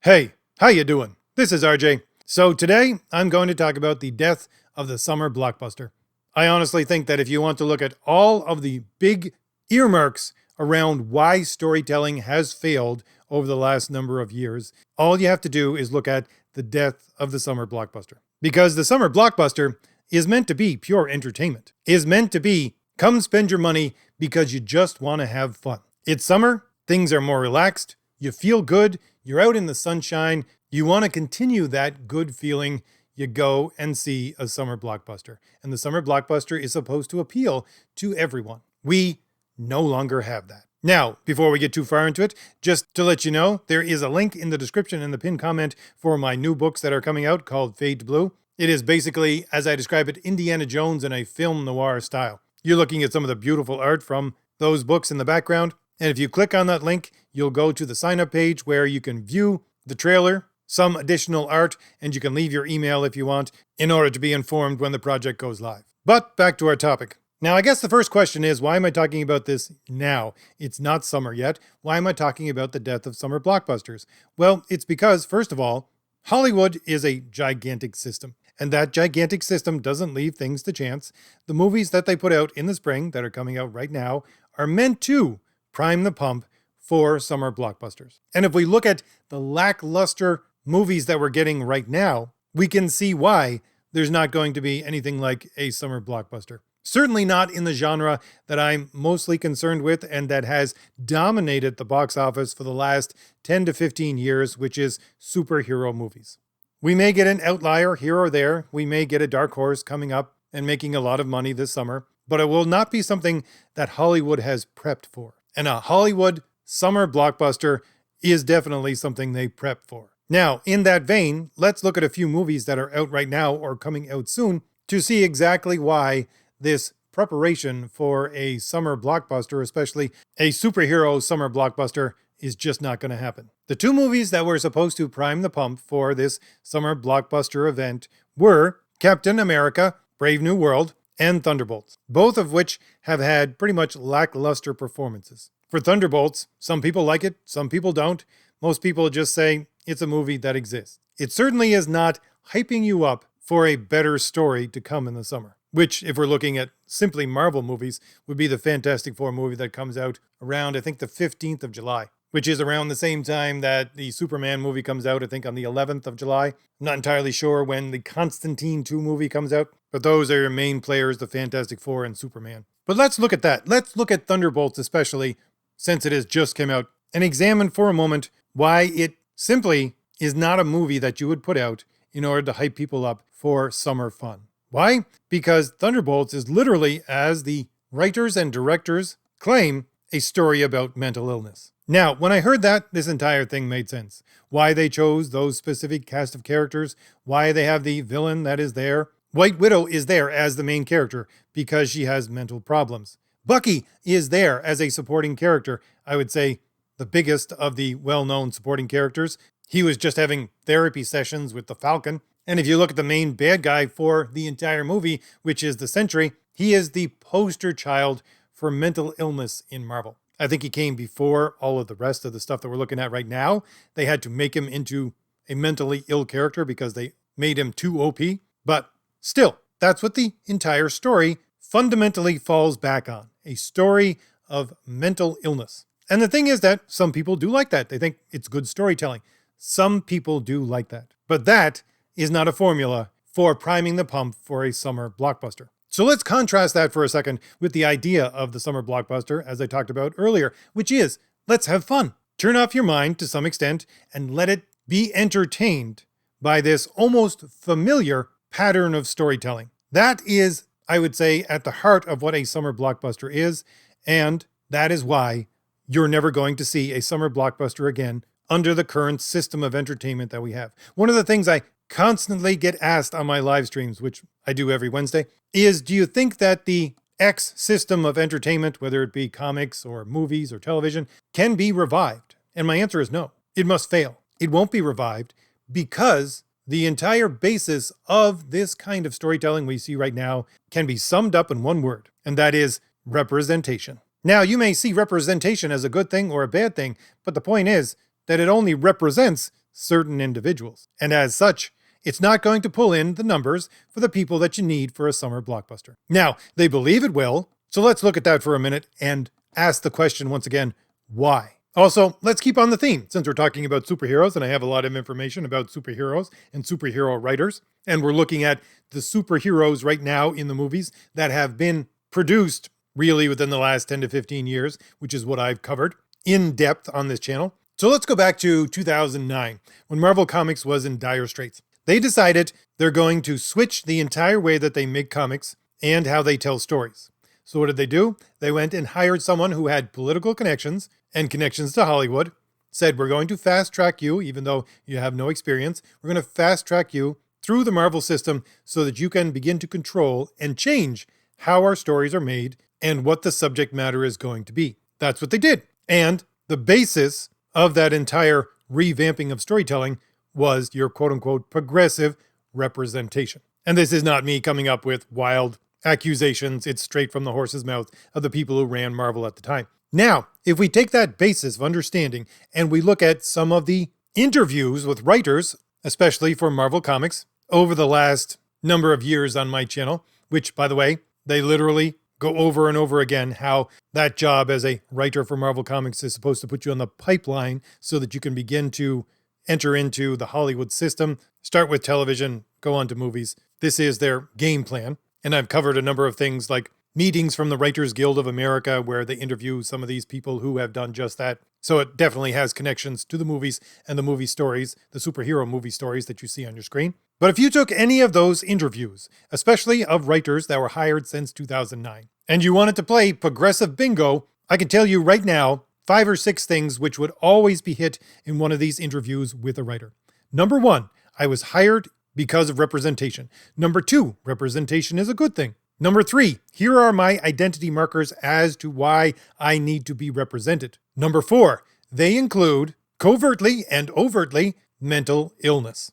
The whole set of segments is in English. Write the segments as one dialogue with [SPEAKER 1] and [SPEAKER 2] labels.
[SPEAKER 1] Hey, how you doing? This is RJ. So today I'm going to talk about the death of the summer blockbuster. I honestly think that if you want to look at all of the big earmarks around why storytelling has failed over the last number of years, all you have to do is look at the death of the summer blockbuster. Because the summer blockbuster is meant to be pure entertainment, is meant to be come spend your money because you just want to have fun. It's summer, things are more relaxed, you feel good, you're out in the sunshine, you want to continue that good feeling, you go and see a summer blockbuster. And the summer blockbuster is supposed to appeal to everyone. We no longer have that. Now, before we get too far into it, just to let you know, there is a link in the description and the pinned comment for my new books that are coming out called Fade to Blue. It is basically, as I describe it, Indiana Jones in a film noir style. You're looking at some of the beautiful art from those books in the background. And if you click on that link, you'll go to the sign up page where you can view the trailer, some additional art, and you can leave your email if you want in order to be informed when the project goes live. But back to our topic. Now, I guess the first question is, why am I talking about this now? It's not summer yet. Why am I talking about the death of summer blockbusters? Well, it's because, first of all, Hollywood is a gigantic system. And that gigantic system doesn't leave things to chance. The movies that they put out in the spring that are coming out right now are meant to prime the pump for summer blockbusters. And if we look at the lackluster movies that we're getting right now, we can see why there's not going to be anything like a summer blockbuster. Certainly not in the genre that I'm mostly concerned with and that has dominated the box office for the last 10 to 15 years, which is superhero movies. We may get an outlier here or there. We may get a dark horse coming up and making a lot of money this summer, but it will not be something that Hollywood has prepped for. And a Hollywood summer blockbuster is definitely something they prep for. Now, in that vein, let's look at a few movies that are out right now or coming out soon to see exactly why this preparation for a summer blockbuster, especially a superhero summer blockbuster, is just not going to happen. The two movies that were supposed to prime the pump for this summer blockbuster event were Captain America, Brave New World, and Thunderbolts, both of which have had pretty much lackluster performances. For Thunderbolts, some people like it, some people don't. Most people just say it's a movie that exists. It certainly is not hyping you up for a better story to come in the summer, which, if we're looking at simply Marvel movies, would be the Fantastic Four movie that comes out around, I think, the 15th of July, which is around the same time that the Superman movie comes out, I think on the 11th of July. I'm not entirely sure when the Constantine 2 movie comes out, but those are your main players, the Fantastic Four and Superman. But let's look at that. Let's look at Thunderbolts especially, since it has just come out, and examine for a moment why it simply is not a movie that you would put out in order to hype people up for summer fun. Why? Because Thunderbolts is literally, as the writers and directors claim, a story about mental illness. Now, when I heard that, this entire thing made sense. Why they chose those specific cast of characters, why they have the villain that is there. White Widow is there as the main character because she has mental problems. Bucky is there as a supporting character, I would say the biggest of the well-known supporting characters. He was just having therapy sessions with the Falcon. And if you look at the main bad guy for the entire movie, which is the Sentry, he is the poster child for mental illness in Marvel. I think he came before all of the rest of the stuff that we're looking at right now. They had to make him into a mentally ill character because they made him too OP. But still, that's what the entire story fundamentally falls back on. A story of mental illness. And the thing is that some people do like that. They think it's good storytelling. Some people do like that. But that is not a formula for priming the pump for a summer blockbuster. So let's contrast that for a second with the idea of the summer blockbuster, as I talked about earlier, which is, let's have fun. Turn off your mind to some extent and let it be entertained by this almost familiar pattern of storytelling. That is, I would say, at the heart of what a summer blockbuster is, and that is why you're never going to see a summer blockbuster again under the current system of entertainment that we have. One of the things I constantly get asked on my live streams, which I do every Wednesday, is do you think that the X system of entertainment, whether it be comics or movies or television, can be revived? And my answer is no. It must fail. It won't be revived because the entire basis of this kind of storytelling we see right now can be summed up in one word, and that is representation. Now, you may see representation as a good thing or a bad thing, but the point is that it only represents certain individuals. And as such, it's not going to pull in the numbers for the people that you need for a summer blockbuster. Now, they believe it will, so let's look at that for a minute and ask the question once again, why? Also, let's keep on the theme, since we're talking about superheroes, and I have a lot of information about superheroes and superhero writers, and we're looking at the superheroes right now in the movies that have been produced really within the last 10 to 15 years, which is what I've covered in depth on this channel. So let's go back to 2009, when Marvel Comics was in dire straits. They decided they're going to switch the entire way that they make comics and how they tell stories. So what did they do? They went and hired someone who had political connections and connections to Hollywood, said, we're going to fast track you, even though you have no experience. We're going to fast track you through the Marvel system so that you can begin to control and change how our stories are made and what the subject matter is going to be. That's what they did. And the basis of that entire revamping of storytelling was your quote-unquote progressive representation. And this is not me coming up with wild accusations. It's straight from the horse's mouth of the people who ran Marvel at the time. Now, if we take that basis of understanding and we look at some of the interviews with writers, especially for Marvel Comics, over the last number of years on my channel, which, by the way, they literally go over and over again how that job as a writer for Marvel Comics is supposed to put you on the pipeline so that you can begin to enter into the Hollywood system, start with television, go on to movies. This is their game plan. And I've covered a number of things like meetings from the Writers Guild of America, where they interview some of these people who have done just that. So it definitely has connections to the movies and the movie stories, the superhero movie stories that you see on your screen. But if you took any of those interviews, especially of writers that were hired since 2009, and you wanted to play progressive bingo, I can tell you right now, 5 or 6 things which would always be hit in one of these interviews with a writer. Number 1, I was hired because of representation. Number 2, representation is a good thing. Number 3, here are my identity markers as to why I need to be represented. Number 4, they include covertly and overtly mental illness.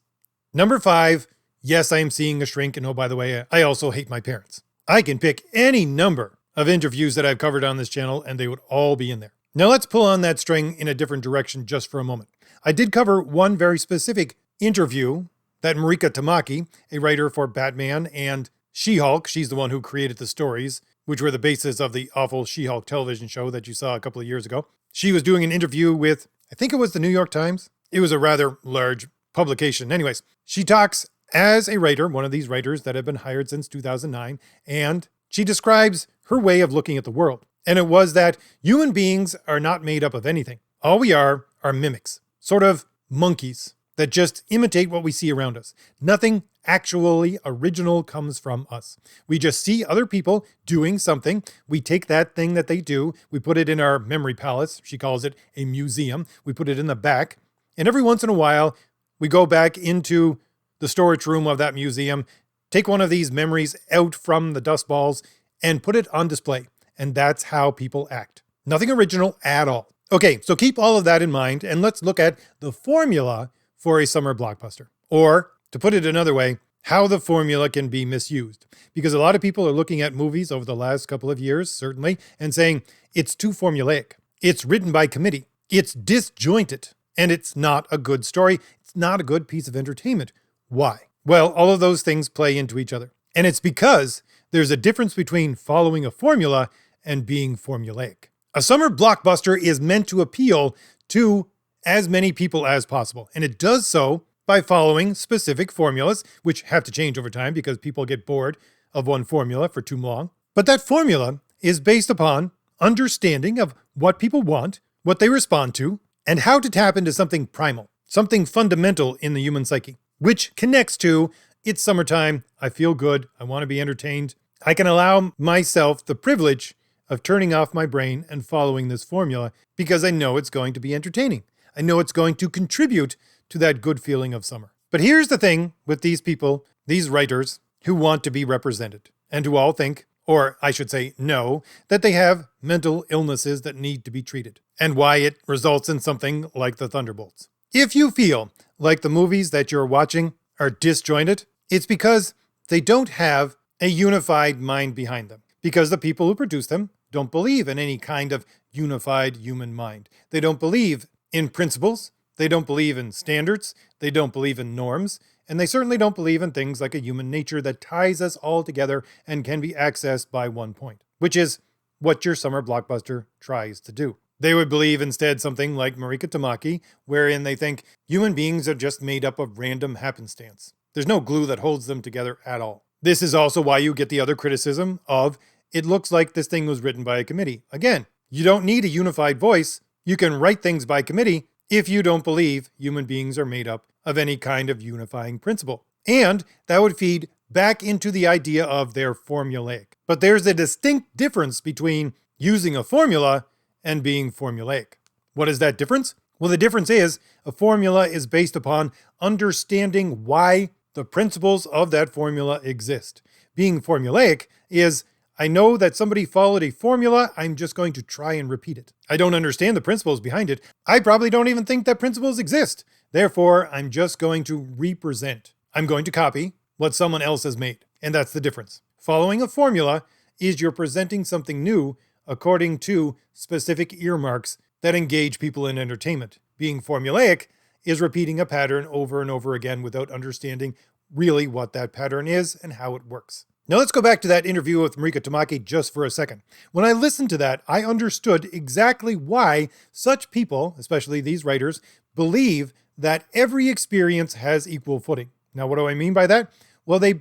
[SPEAKER 1] Number 5, yes, I am seeing a shrink, and oh, by the way, I also hate my parents. I can pick any number of interviews that I've covered on this channel, and they would all be in there. Now let's pull on that string in a different direction just for a moment. I did cover one very specific interview that Marika Tamaki, a writer for Batman and She-Hulk, she's the one who created the stories, which were the basis of the awful She-Hulk television show that you saw a couple of years ago. She was doing an interview with, I think it was the New York Times. It was a rather large publication. Anyways, she talks as a writer, one of these writers that have been hired since 2009, and she describes her way of looking at the world. And it was that human beings are not made up of anything. All we are mimics, sort of monkeys that just imitate what we see around us. Nothing actually original comes from us. We just see other people doing something. We take that thing that they do, we put it in our memory palace. She calls it a museum. We put it in the back. And every once in a while, we go back into the storage room of that museum, take one of these memories out from the dust balls, and put it on display. And that's how people act. Nothing original at all. Okay, so keep all of that in mind, and let's look at the formula for a summer blockbuster. Or, to put it another way, how the formula can be misused. Because a lot of people are looking at movies over the last couple of years, certainly, and saying, it's too formulaic. It's written by committee. It's disjointed. And it's not a good story. It's not a good piece of entertainment. Why? Well, all of those things play into each other. And it's because there's a difference between following a formula and being formulaic. A summer blockbuster is meant to appeal to as many people as possible. And it does so by following specific formulas, which have to change over time because people get bored of one formula for too long. But that formula is based upon understanding of what people want, what they respond to, and how to tap into something primal, something fundamental in the human psyche, which connects to, it's summertime, I feel good, I want to be entertained. I can allow myself the privilege of turning off my brain and following this formula because I know it's going to be entertaining. I know it's going to contribute to that good feeling of summer. But here's the thing with these people, these writers who want to be represented and who all think, or I should say know, that they have mental illnesses that need to be treated and why it results in something like the Thunderbolts. If you feel like the movies that you're watching are disjointed, it's because they don't have a unified mind behind them. Because the people who produce them don't believe in any kind of unified human mind. They don't believe in principles. They don't believe in standards, they don't believe in norms, and they certainly don't believe in things like a human nature that ties us all together and can be accessed by one point, which is what your summer blockbuster tries to do. They would believe instead something like Marika Tamaki, wherein they think human beings are just made up of random happenstance. There's no glue that holds them together at all. This is also why you get the other criticism of, it looks like this thing was written by a committee. Again, you don't need a unified voice. You can write things by committee if you don't believe human beings are made up of any kind of unifying principle. And that would feed back into the idea of they're formulaic. But there's a distinct difference between using a formula and being formulaic. What is that difference? Well, the difference is a formula is based upon understanding why the principles of that formula exist. Being formulaic is, I know that somebody followed a formula, I'm just going to try and repeat it. I don't understand the principles behind it. I probably don't even think that principles exist. Therefore, I'm just going to represent. I'm going to copy what someone else has made. And that's the difference. Following a formula is you're presenting something new according to specific earmarks that engage people in entertainment. Being formulaic is repeating a pattern over and over again without understanding really what that pattern is and how it works. Now let's go back to that interview with Marika Tamaki just for a second. When I listened to that, I understood exactly why such people, especially these writers, believe that every experience has equal footing. Now, what do I mean by that? Well, they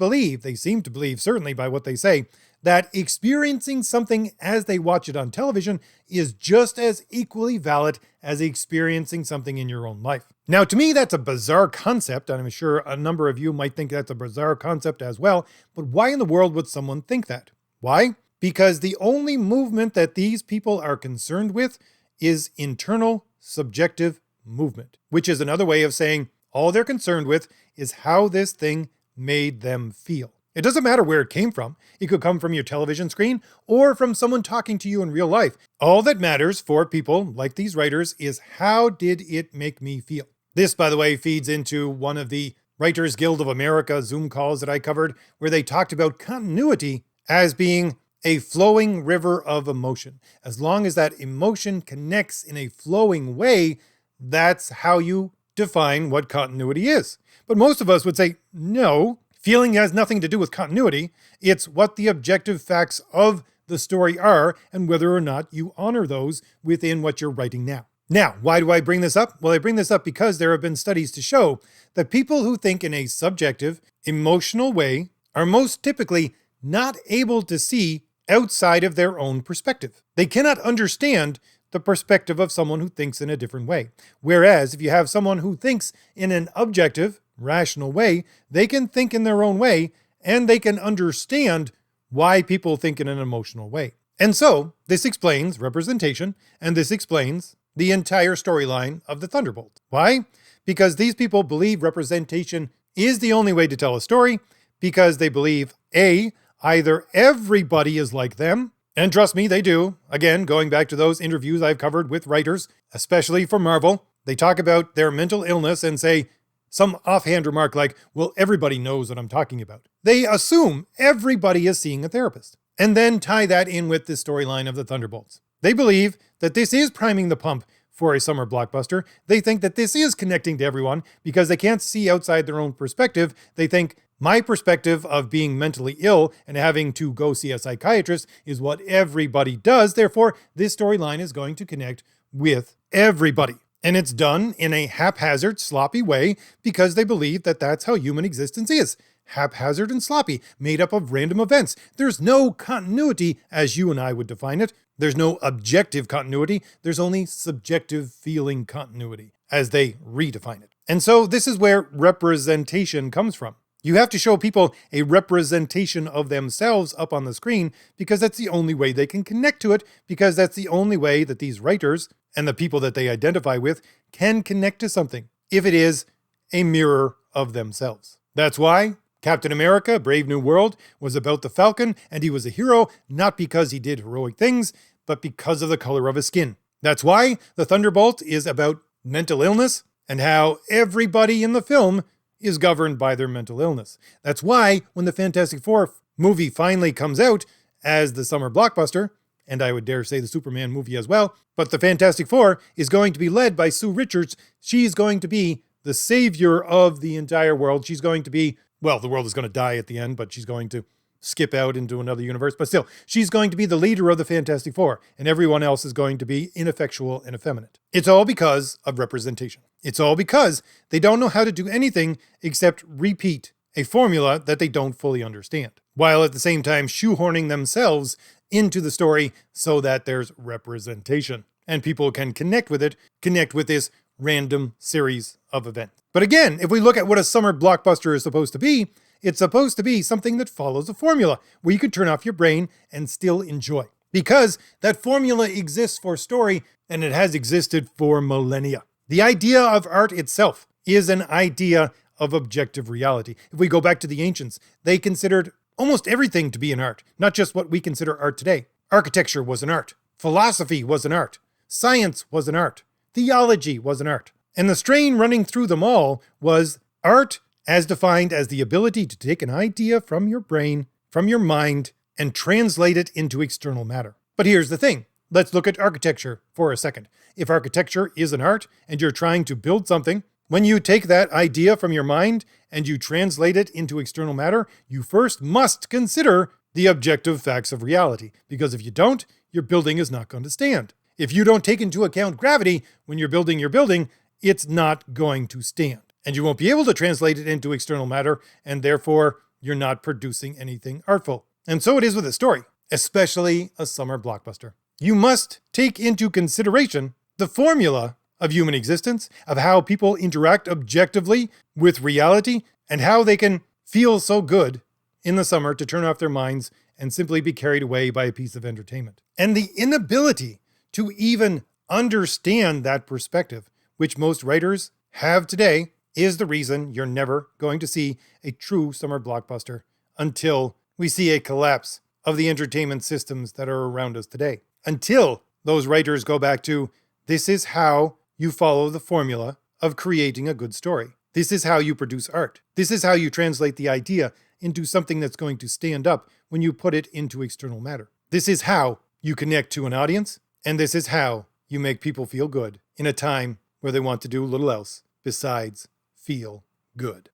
[SPEAKER 1] seem to believe, certainly by what they say, that experiencing something as they watch it on television is just as equally valid as experiencing something in your own life. Now, to me, that's a bizarre concept, and I'm sure a number of you might think that's a bizarre concept as well, but why in the world would someone think that? Why? Because the only movement that these people are concerned with is internal subjective movement, which is another way of saying all they're concerned with is how this thing made them feel. It doesn't matter where it came from. It could come from your television screen or from someone talking to you in real life. All that matters for people like these writers is how did it make me feel? This, by the way, feeds into one of the Writers Guild of America Zoom calls that I covered, where they talked about continuity as being a flowing river of emotion. As long as that emotion connects in a flowing way, that's how you define what continuity is. But most of us would say, no, feeling has nothing to do with continuity. It's what the objective facts of the story are and whether or not you honor those within what you're writing now. Now, why do I bring this up? Well, I bring this up because there have been studies to show that people who think in a subjective, emotional way are most typically not able to see outside of their own perspective. They cannot understand the perspective of someone who thinks in a different way. Whereas if you have someone who thinks in an objective, rational way, they can think in their own way and they can understand why people think in an emotional way. And so this explains representation, and this explains the entire storyline of the Thunderbolts. Why? Because these people believe representation is the only way to tell a story, because they believe A, either everybody is like them, and trust me, they do. Again, going back to those interviews I've covered with writers, especially for Marvel, they talk about their mental illness and say some offhand remark like, well, everybody knows what I'm talking about. They assume everybody is seeing a therapist, and then tie that in with the storyline of the Thunderbolts. They believe that this is priming the pump for a summer blockbuster. They think that this is connecting to everyone because they can't see outside their own perspective. They think my perspective of being mentally ill and having to go see a psychiatrist is what everybody does. Therefore, this storyline is going to connect with everybody. And it's done in a haphazard, sloppy way because they believe that that's how human existence is. Haphazard and sloppy, made up of random events. There's no continuity as you and I would define it. There's no objective continuity. There's only subjective feeling continuity as they redefine it. And so this is where representation comes from. You have to show people a representation of themselves up on the screen because that's the only way they can connect to it, because that's the only way that these writers and the people that they identify with can connect to something, if it is a mirror of themselves. That's why Captain America, Brave New World, was about the Falcon, and he was a hero not because he did heroic things, but because of the color of his skin. That's why the Thunderbolt is about mental illness and how everybody in the film is governed by their mental illness. That's why when the Fantastic Four movie finally comes out as the summer blockbuster, and I would dare say the Superman movie as well. But the Fantastic Four is going to be led by Sue Richards. She's going to be the savior of the entire world. She's going to be, well, the world is going to die at the end, but she's going to skip out into another universe. But still, she's going to be the leader of the Fantastic Four, and everyone else is going to be ineffectual and effeminate. It's all because of representation. It's all because they don't know how to do anything except repeat a formula that they don't fully understand, while at the same time shoehorning themselves into the story so that there's representation and people can connect with it, connect with this random series of events. But again, if we look at what a summer blockbuster is supposed to be, it's supposed to be something that follows a formula where you can turn off your brain and still enjoy. Because that formula exists for story, and it has existed for millennia. The idea of art itself is an idea of objective reality. If we go back to the ancients, they considered almost everything to be an art, not just what we consider art today. Architecture was an art. Philosophy was an art. Science was an art. Theology was an art. And the strain running through them all was art as defined as the ability to take an idea from your brain, from your mind, and translate it into external matter. But here's the thing. Let's look at architecture for a second. If architecture is an art and you're trying to build something, when you take that idea from your mind and you translate it into external matter, you first must consider the objective facts of reality. Because if you don't, your building is not going to stand. If you don't take into account gravity when you're building your building, it's not going to stand. And you won't be able to translate it into external matter, and therefore you're not producing anything artful. And so it is with a story, especially a summer blockbuster. You must take into consideration the formula of human existence, of how people interact objectively with reality, and how they can feel so good in the summer to turn off their minds and simply be carried away by a piece of entertainment. And the inability to even understand that perspective, which most writers have today, is the reason you're never going to see a true summer blockbuster until we see a collapse of the entertainment systems that are around us today. Until those writers go back to, this is how you follow the formula of creating a good story. This is how you produce art. This is how you translate the idea into something that's going to stand up when you put it into external matter. This is how you connect to an audience, and this is how you make people feel good in a time where they want to do little else besides feel good.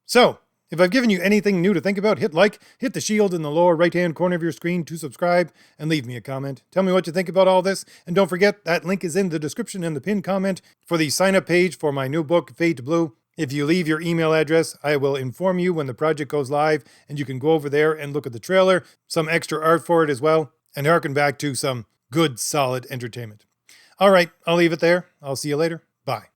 [SPEAKER 1] So, if I've given you anything new to think about, hit like, hit the shield in the lower right-hand corner of your screen to subscribe, and leave me a comment. Tell me what you think about all this, and don't forget that link is in the description and the pinned comment for the sign-up page for my new book, Fade to Blue. If you leave your email address, I will inform you when the project goes live, and you can go over there and look at the trailer, some extra art for it as well, and harken back to some good, solid entertainment. All right, I'll leave it there. I'll see you later. Bye.